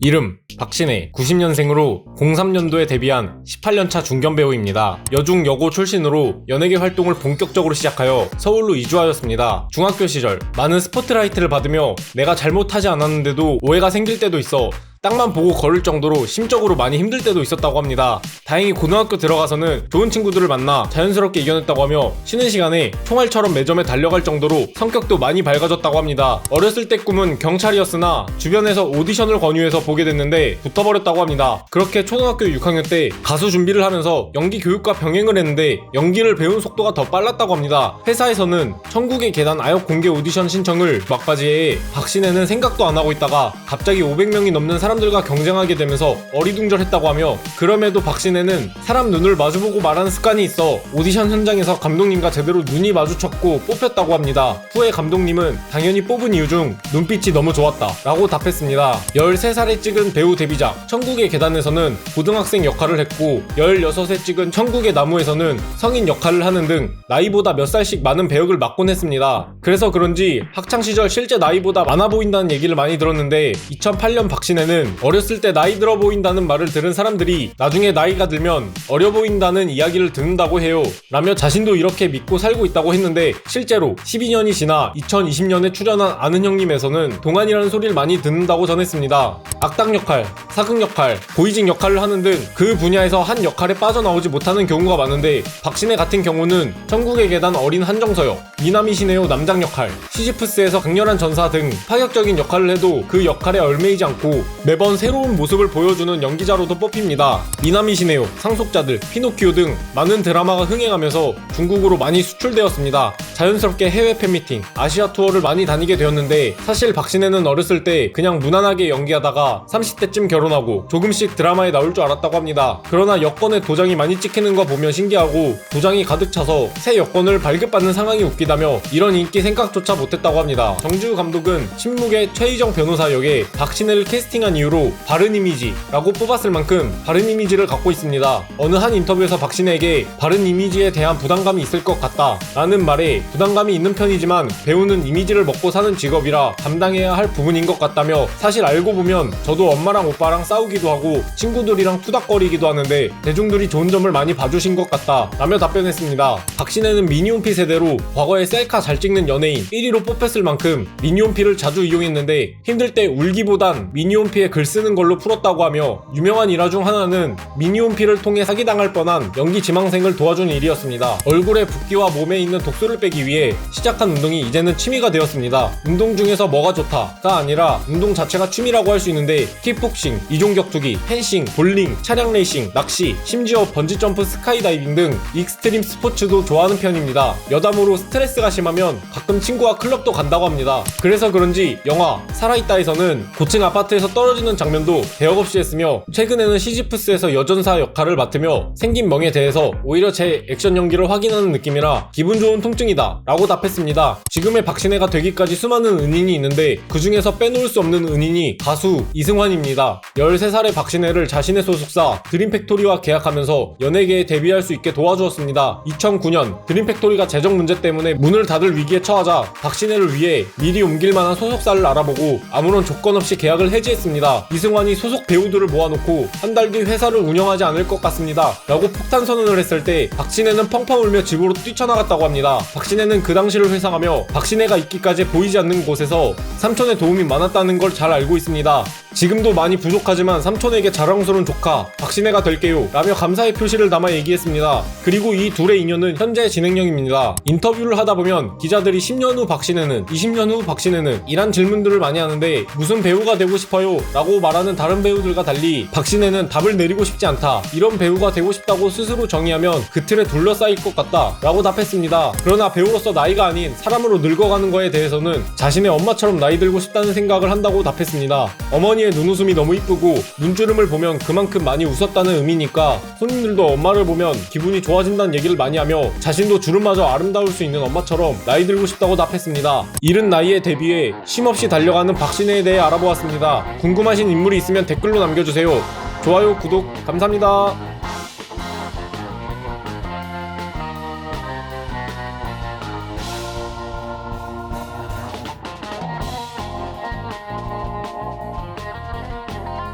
이름 박신혜, 90년생으로 03년도에 데뷔한 18년차 중견배우입니다. 여중 여고 출신으로 연예계 활동을 본격적으로 시작하여 서울로 이주하였습니다. 중학교 시절 많은 스포트라이트를 받으며 내가 잘못하지 않았는데도 오해가 생길 때도 있어 땅만 보고 걸을 정도로 심적으로 많이 힘들 때도 있었다고 합니다. 다행히 고등학교 들어가서는 좋은 친구들을 만나 자연스럽게 이겨냈다고 하며 쉬는 시간에 총알처럼 매점에 달려갈 정도로 성격도 많이 밝아졌다고 합니다. 어렸을 때 꿈은 경찰이었으나 주변에서 오디션을 권유해서 보게 됐는데 붙어버렸다고 합니다. 그렇게 초등학교 6학년 때 가수 준비를 하면서 연기 교육과 병행을 했는데 연기를 배운 속도가 더 빨랐다고 합니다. 회사에서는 천국의 계단 아역 공개 오디션 신청을 막바지에 박신혜는 생각도 안 하고 있다가 갑자기 500명이 넘는 사람들과 경쟁하게 되면서 어리둥절했다고 하며, 그럼에도 박신혜는 사람 눈을 마주보고 말하는 습관이 있어 오디션 현장에서 감독님과 제대로 눈이 마주쳤고 뽑혔다고 합니다. 후에 감독님은 당연히 뽑은 이유 중 눈빛이 너무 좋았다 라고 답했습니다. 13살에 찍은 배우 데뷔작 천국의 계단에서는 고등학생 역할을 했고 16에 찍은 천국의 나무에서는 성인 역할을 하는 등 나이보다 몇 살씩 많은 배역을 맡곤 했습니다. 그래서 그런지 학창시절 실제 나이보다 많아 보인다는 얘기를 많이 들었는데 2008년 박신혜는 어렸을 때 나이 들어 보인다는 말을 들은 사람들이 나중에 나이가 들면 어려 보인다는 이야기를 듣는다고 해요 라며 자신도 이렇게 믿고 살고 있다고 했는데, 실제로 12년이 지나 2020년에 출연한 아는 형님에서는 동안이라는 소리를 많이 듣는다고 전했습니다. 악당 역할, 사극 역할, 고위직 역할을 하는 등 그 분야에서 한 역할에 빠져나오지 못하는 경우가 많은데, 박신혜 같은 경우는 천국의 계단 어린 한정서역, 미나미 시네요 남장 역할, 시지프스에서 강렬한 전사 등 파격적인 역할을 해도 그 역할에 얽매이지 않고 매번 새로운 모습을 보여주는 연기자로도 뽑힙니다. 미나미 시네요, 상속자들, 피노키오 등 많은 드라마가 흥행하면서 중국으로 많이 수출되었습니다. 자연스럽게 해외 팬미팅, 아시아 투어를 많이 다니게 되었는데, 사실 박신혜는 어렸을 때 그냥 무난하게 연기하다가 30대쯤 결혼하고 조금씩 드라마에 나올 줄 알았다고 합니다. 그러나 여권에 도장이 많이 찍히는 거 보면 신기하고 도장이 가득 차서 새 여권을 발급받는 상황이 웃기다며 이런 인기 생각조차 못했다고 합니다. 정지우 감독은 신무의 최희정 변호사 역에 박신혜를 캐스팅한 이유로 바른 이미지라고 뽑았을 만큼 바른 이미지를 갖고 있습니다. 어느 한 인터뷰에서 박신혜에게 바른 이미지에 대한 부담감이 있을 것 같다 라는 말에 부담감이 있는 편이지만 배우는 이미지를 먹고 사는 직업이라 감당해야 할 부분인 것 같다며, 사실 알고 보면 저도 엄마랑 오빠랑 싸우기도 하고 친구들이랑 투닥거리기도 하는데 대중들이 좋은 점을 많이 봐주신 것 같다 라며 답변했습니다. 박신혜는 미니홈피 세대로 과거에 셀카 잘 찍는 연예인 1위로 뽑혔을 만큼 미니홈피를 자주 이용했는데 힘들 때 울기보단 미니홈피에 글 쓰는 걸로 풀었다고 하며, 유명한 일화 중 하나는 미니홈피를 통해 사기당할 뻔한 연기 지망생을 도와준 일이었습니다. 얼굴에 붓기와 몸에 있는 독소를 빼기 위해 시작한 운동이 이제는 취미가 되었습니다. 운동 중에서 뭐가 좋다가 아니라 운동 자체가 취미라고 할 수 있는데, 킥복싱, 이종격투기, 펜싱, 볼링, 차량 레이싱, 낚시, 심지어 번지점프, 스카이다이빙 등 익스트림 스포츠도 좋아하는 편입니다. 여담으로 스트레스가 심하면 가끔 친구와 클럽도 간다고 합니다. 그래서 그런지 영화 살아있다에서는 고층 아파트에서 떨어지는 장면도 대역 없이 했으며, 최근에는 시지프스에서 여전사 역할을 맡으며 생긴 멍에 대해서 오히려 제 액션 연기를 확인하는 느낌이라 기분 좋은 통증이다 라고 답했습니다. 지금의 박신혜가 되기까지 수많은 은인이 있는데 그 중에서 빼놓을 수 없는 은인이 가수 이승환입니다. 13살의 박신혜를 자신의 소속사 드림팩토리와 계약하면서 연예계에 데뷔할 수 있게 도와주었습니다. 2009년 드림팩토리가 재정 문제 때문에 문을 닫을 위기에 처하자 박신혜를 위해 미리 옮길 만한 소속사를 알아보고 아무런 조건 없이 계약을 해지했습니다. 이승환이 소속 배우들을 모아놓고 한 달 뒤 회사를 운영하지 않을 것 같습니다 라고 폭탄 선언을 했을 때 박신혜는 펑펑 울며 집으로 뛰쳐나갔다고 합니다. 박신혜는 그 당시를 회상하며 박신혜가 있기까지 보이지 않는 곳에서 삼촌의 도움이 많았다는 걸 잘 알고 있습니다. 지금도 많이 부족하지만 삼촌에게 자랑스러운 조카 박신혜가 될게요 라며 감사의 표시를 담아 얘기했습니다. 그리고 이 둘의 인연은 현재 진행형입니다. 인터뷰를 하다 보면 기자들이 10년 후 박신혜는, 20년 후 박신혜는 이란 질문들을 많이 하는데 무슨 배우가 되고 싶어요? 라고 말하는 다른 배우들과 달리 박신혜는 답을 내리고 싶지 않다, 이런 배우가 되고 싶다고 스스로 정의하면 그 틀에 둘러싸일 것 같다 라고 답했습니다. 그러나 배우로서 나이가 아닌 사람으로 늙어가는 거에 대해서는 자신의 엄마처럼 나이 들고 싶다는 생각을 한다고 답했습니다. 어머니의 눈웃음이 너무 이쁘고 눈주름을 보면 그만큼 많이 웃었다는 의미니까 손님들도 엄마를 보면 기분이 좋아진다는 얘기를 많이 하며 자신도 주름마저 아름다울 수 있는 엄마처럼 나이 들고 싶다고 답했습니다. 이른 나이에 데뷔해 쉼없이 달려가는 박신혜에 대해 알아보았습니다. 궁금하신 인물이 있으면 댓글로 남겨주세요. 좋아요, 구독 감사합니다.